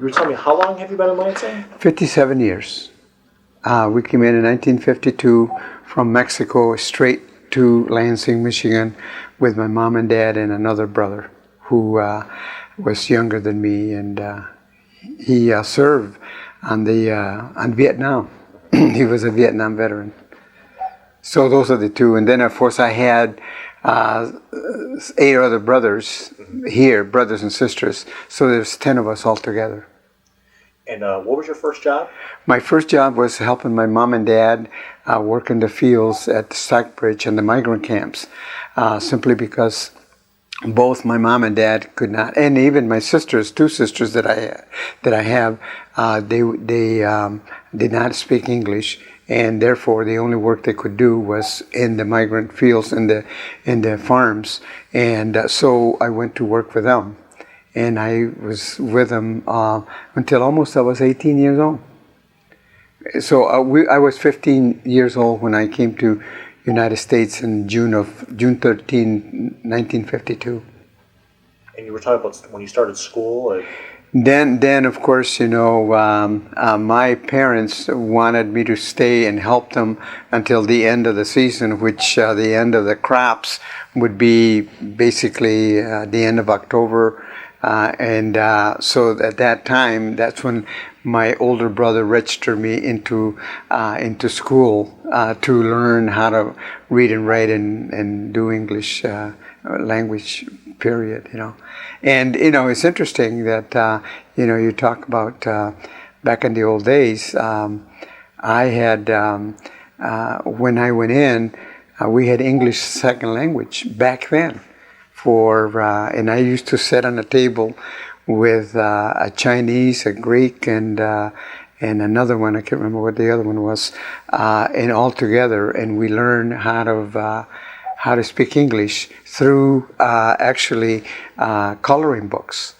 You were telling me, how long have you been in Lansing? 57 years. We came in 1952 from Mexico straight to Lansing, Michigan with my mom and dad and another brother who was younger than me, and he served on Vietnam. He was a Vietnam veteran. So those are the two. And then, of course, I had 8 other brothers here, brothers and sisters. So there's 10 of us all together. And what was your first job? My first job was helping my mom and dad work in the fields at the Stockbridge and the migrant camps, simply because both my mom and dad could not, and even my sisters, 2 sisters that I have, they did not speak English, and therefore the only work they could do was in the migrant fields, in the farms, and so I went to work for them, and I was with them until almost I was 18 years old. So I was 15 years old when I came to United States in June 13, 1952. And you were talking about when you started school? Then of course, my parents wanted me to stay and help them until the end of the season, which the end of the crops would be basically the end of October. So at that time, that's when my older brother registered me into school to learn how to read and write and do English language, period, And, it's interesting that, you talk about back in the old days, I had, when I went in, we had English second language back then. And I used to sit on a table with a Chinese, a Greek, and another one. I can't remember what the other one was. And all together, and we learned how to speak English through actually coloring books.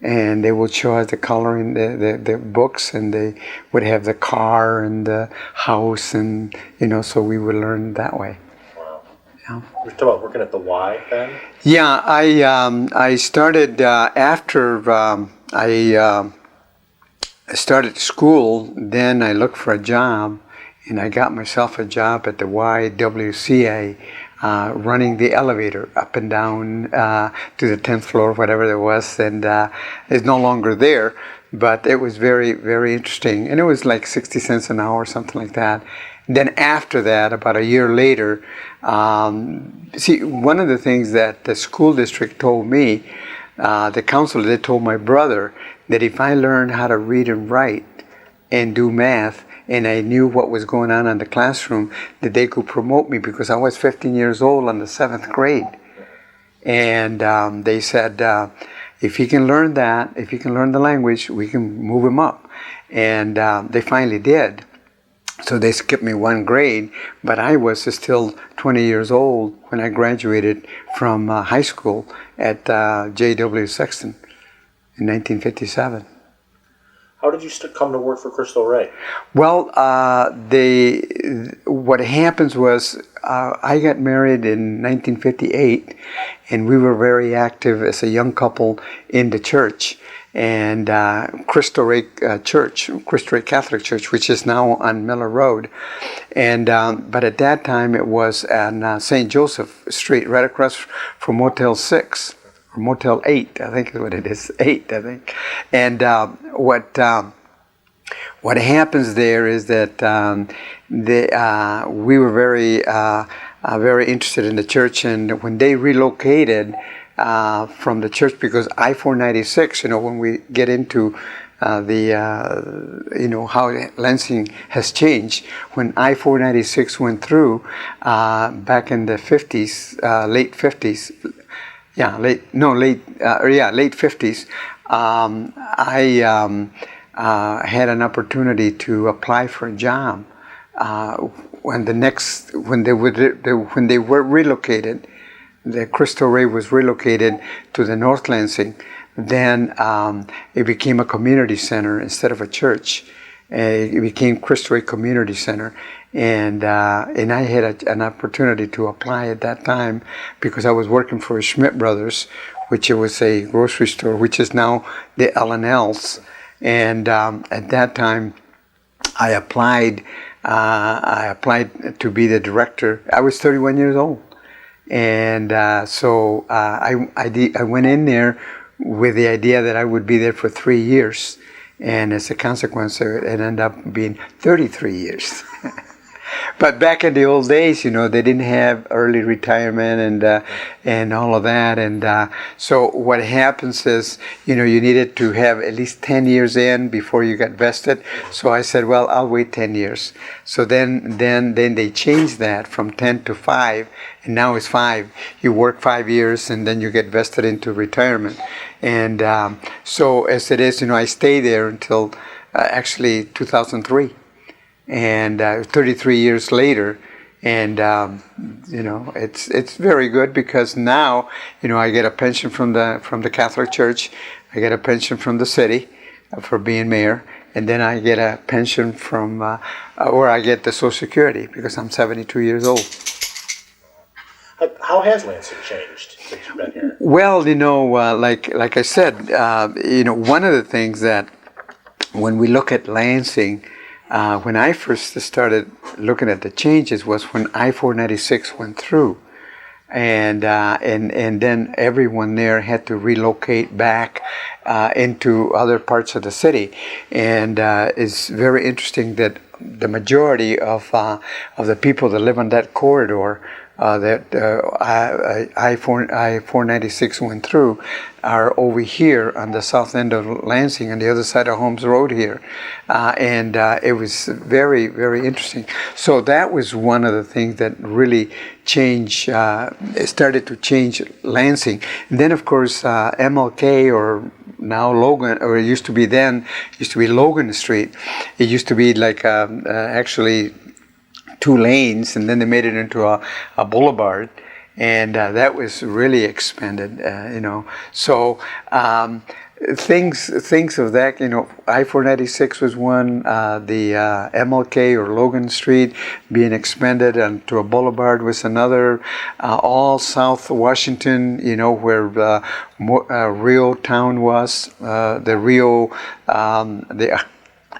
And they would show us the coloring, the books, and they would have the car and the house, and so we would learn that way. You were talking about working at the Y then? Yeah, I started after I started school. Then I looked for a job, and I got myself a job at the YWCA, running the elevator up and down to the 10th floor, whatever it was, and it's no longer there. But it was very, very interesting, and it was like 60 cents an hour, something like that. Then after that, about a year later, one of the things that the school district told me, the counselor, they told my brother that if I learned how to read and write and do math, and I knew what was going on in the classroom, that they could promote me because I was 15 years old in the 7th grade. And they said, if he can learn that, if he can learn the language, we can move him up. And they finally did. So they skipped me 1 grade, but I was still 20 years old when I graduated from high school at J.W. Sexton in 1957. How did you come to work for Cristo Rey? Well, what happens was I got married in 1958, and we were very active as a young couple in the church. And Cristo Rey Church, Cristo Rey Catholic Church, which is now on Miller Road. And but at that time it was on St. Joseph Street, right across from Motel 6, or Motel 8, I think is what it is, 8, I think. And what happens there is that we were very interested in the church, and when they relocated from the church, because I-496, when we get into how Lansing has changed, when I-496 went through back in the 50s, late 50s, late 50s, I had an opportunity to apply for a job when they were relocated. The Cristo Rey was relocated to the North Lansing. Then it became a community center instead of a church. It became Cristo Rey Community Center, and I had an opportunity to apply at that time because I was working for Schmidt Brothers, which was a grocery store, which is now the L&L's. And at that time, I applied. I applied to be the director. I was 31 years old, and I went in there with the idea that I would be there for 3 years, and as a consequence, it ended up being 33 years. But back in the old days, they didn't have early retirement and all of that. And so what happens is, you needed to have at least 10 years in before you got vested. So I said, well, I'll wait 10 years. So then they changed that from 10 to 5, and now it's 5. You work 5 years, and then you get vested into retirement. And so as it is, I stayed there until actually 2003. And 33 years later, and it's very good because now I get a pension from the Catholic Church, I get a pension from the city for being mayor, and then I get a pension from or I get the Social Security because I'm 72 years old. How has Lansing changed since you've been here? Well, like I said, one of the things that when we look at Lansing. When I first started looking at the changes was when I-496 went through, and then everyone there had to relocate back into other parts of the city, and it's very interesting that the majority of the people that live on that corridor that I-496 went through are over here on the south end of Lansing, on the other side of Holmes Road here. And it was very, very interesting. So that was one of the things that really started to change Lansing. And then, of course, MLK, or now Logan, or it used to be Logan Street. It used to be like actually 2 lanes, and then they made it into a boulevard, and that was really expanded, So things of that, I-496 was one, the MLK or Logan Street being expanded into a boulevard was another. All South Washington, where Rio Town was, the Rio, the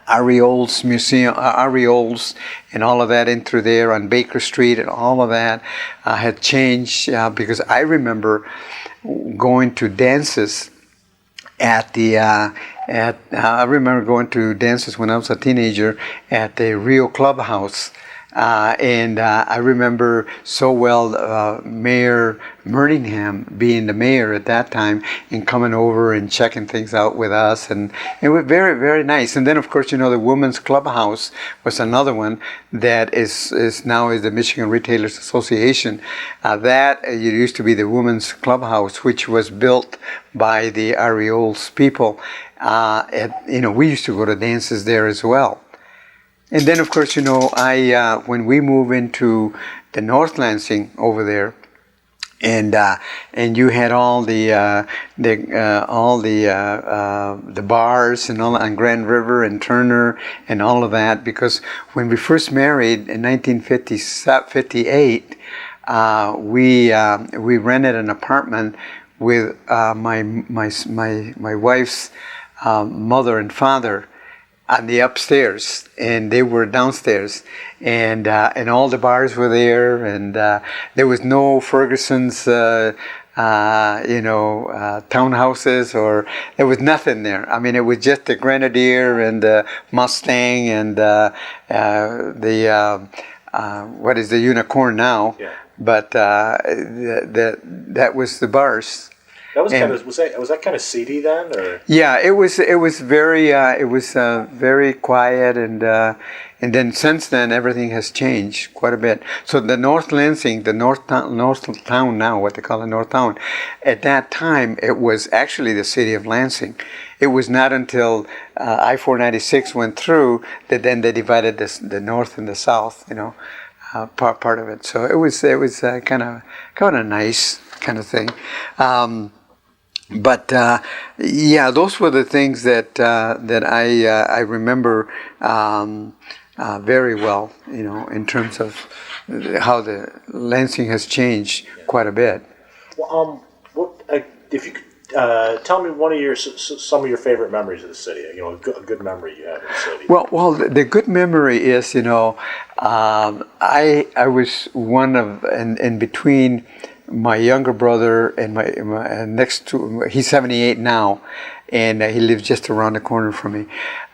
Arioles Museum, Arioles, and all of that into there on Baker Street, and all of that had changed because I remember going to dances at the. I remember going to dances when I was a teenager at the Rio Clubhouse. And I remember so well Mayor Murdingham being the mayor at that time and coming over and checking things out with us, and it was very, very nice. And then, of course, the Women's Clubhouse was another one that is now the Michigan Retailers Association. That it used to be the Women's Clubhouse, which was built by the Arioles people. We used to go to dances there as well. And then, of course, when we move into the North Lansing over there, and you had all the bars and all on Grand River and Turner and all of that, because when we first married in 1958, we rented an apartment with my wife's mother and father on the upstairs, and they were downstairs, and all the bars were there, and there was no Ferguson's, townhouses, or there was nothing there. I mean, it was just the Grenadier and the Mustang and what is the Unicorn now? Yeah. But that was the bars. That was was that kind of seedy then, or? Yeah, it was very quiet, and then since then everything has changed quite a bit. So the North Lansing, the North Town now, what they call the North Town, at that time it was actually the city of Lansing. It was not until I-496 went through that then they divided the North and the South, part of it. So it was kind of nice kind of thing. But those were the things that I remember very well, in terms of how the Lansing has changed quite a bit. Well, if you could Tell me some of your favorite memories of the city. A good memory you have of the city. Well, the good memory is, I was one of, in between my younger brother and my next to, he's 78 now, and he lives just around the corner from me.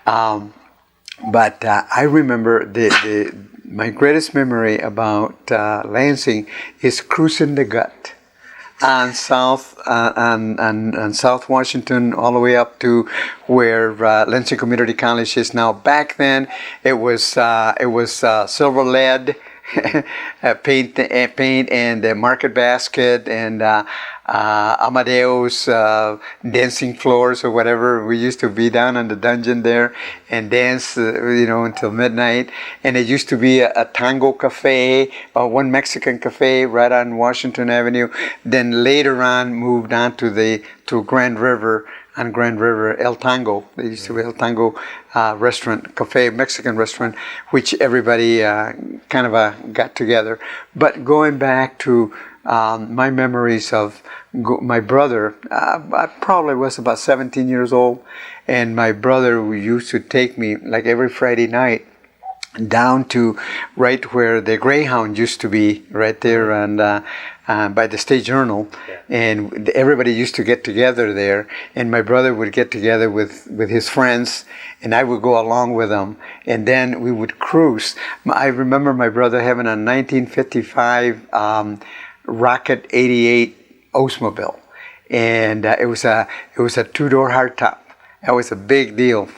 But I remember my greatest memory about Lansing is cruising the gut on South Washington, all the way up to where Lansing Community College is now. Back then, it was silver lead paint and market basket and Amadeus dancing floors or whatever. We used to be down in the dungeon there and dance, until midnight. And it used to be a tango cafe, one Mexican cafe right on Washington Avenue. Then later on moved on to Grand River. On Grand River, El Tango. They used to be El Tango restaurant, cafe, Mexican restaurant, which everybody kind of got together. But going back to my memories of my brother, I probably was about 17 years old, and my brother used to take me like every Friday night down to right where the Greyhound used to be, right there and by the State Journal. Yeah. And everybody used to get together there, and my brother would get together with his friends, and I would go along with them, and then we would cruise. I remember my brother having a 1955 Rocket 88 Oldsmobile, and it was a two-door hardtop. That was a big deal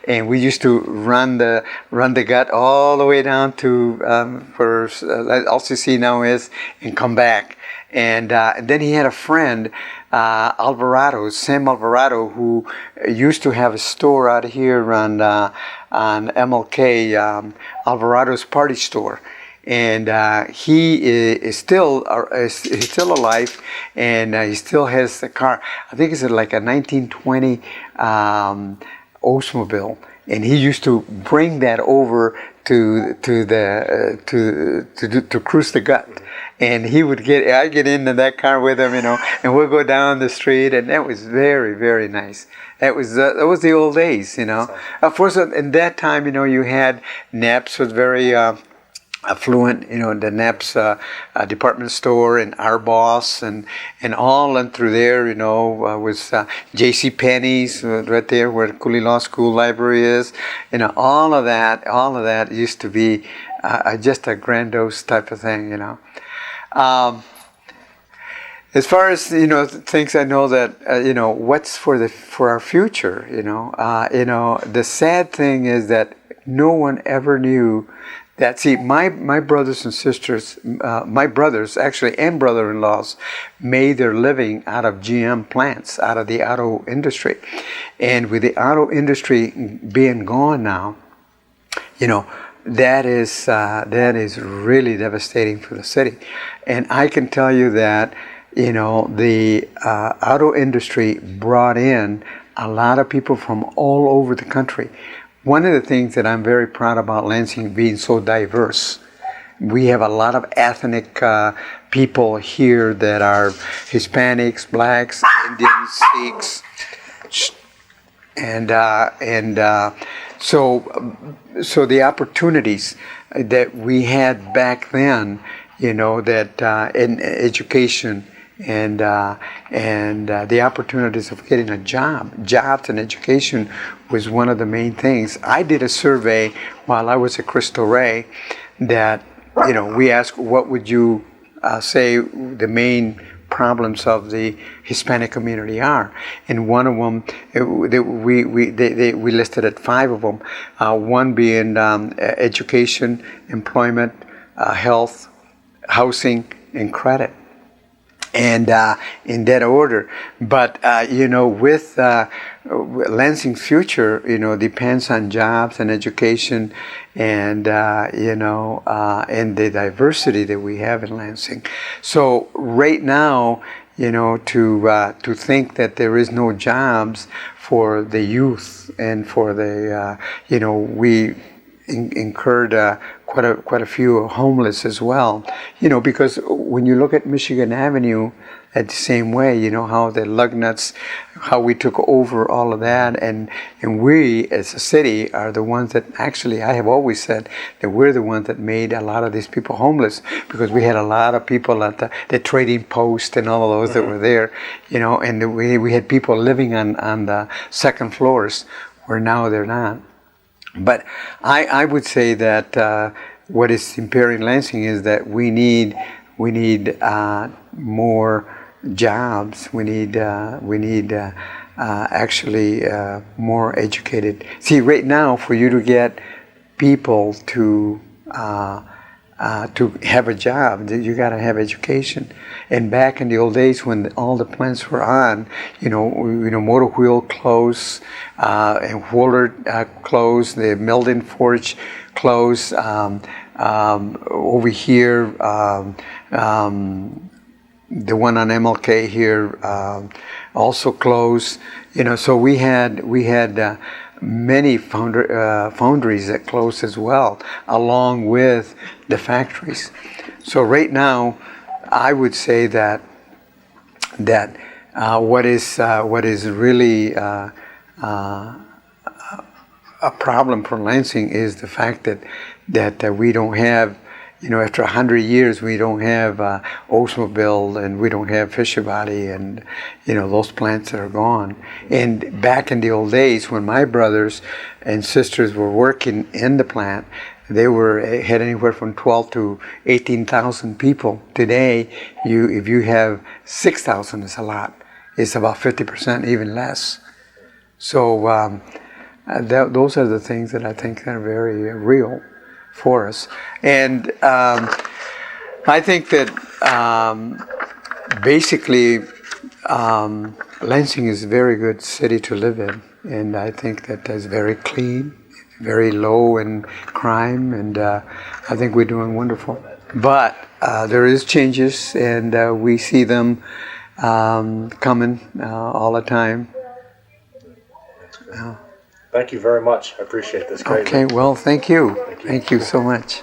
and we used to run the gut all the way down to where LCC now is, and come back. And then he had a friend, Sam Alvarado, who used to have a store out here on MLK, Alvarado's Party Store. And he is still alive, and he still has the car. I think it's like a 1920 Oldsmobile, and he used to bring that over to cruise the gut. And I get into that car with him, and we'll go down the street, and that was very, very nice. That was the old days, Of course, in that time, you had Knapp's was very affluent, the Knapp's department store, and Our Boss, and all and through there, was J.C. Penney's right there where Cooley Law School Library is. All of that used to be just a grandiose type of thing, As far as things I know that what's for our future, the sad thing is that no one ever knew that. See, my brothers and sisters, my brothers actually and brother-in-laws made their living out of GM plants, out of the auto industry, and with the auto industry being gone now, that is really devastating for the city. And I can tell you that the auto industry brought in a lot of people from all over the country. One of the things that I'm very proud about Lansing being so diverse, we have a lot of ethnic people here that are Hispanics, Blacks, Indians, Sikhs, and so the opportunities that we had back then, that in education and the opportunities of getting a jobs and education was one of the main things. I did a survey while I was at Cristo Rey that, we asked what would you say the main problems of the Hispanic community are, and one of them we listed at 5 of them. One being education, employment, health, housing, and credit. And in that order, but with Lansing's future, depends on jobs and education, and and the diversity that we have in Lansing. So right now, to think that there is no jobs for the youth and for the incurred quite a few homeless as well. Because when you look at Michigan Avenue, at the same way, how the lug nuts, how we took over all of that, and we as a city are the ones that actually, I have always said that we're the ones that made a lot of these people homeless, because we had a lot of people at the trading post and all of those that were there, and we had people living on the second floors where now they're not. But I would say that what is impairing Lansing is that we need more jobs. We need actually more educated. See, right now, for you to get people to have a job, you got to have education. And back in the old days, when all the plants were on, Motor Wheel closed, and Woolard closed, the Milden Forge closed. Over here, the one on MLK here also closed. So we had many foundries that closed as well, along with the factories. So right now, I would say that what is really a problem for Lansing is the fact that we don't have, after 100 years, we don't have Oldsmobile, and we don't have Fisher Body, and those plants that are gone. And back in the old days, when my brothers and sisters were working in the plant, they had anywhere from 12 to 18,000 people. Today, if you have 6,000, it's a lot. It's about 50%, even less. So those are the things that I think are very real for us. And I think that basically Lansing is a very good city to live in, and I think that it's very clean, very low in crime, and I think we're doing wonderful. But there is changes, and we see them coming all the time. Thank you very much. I appreciate this greatly. Okay, well, thank you. Thank you so much.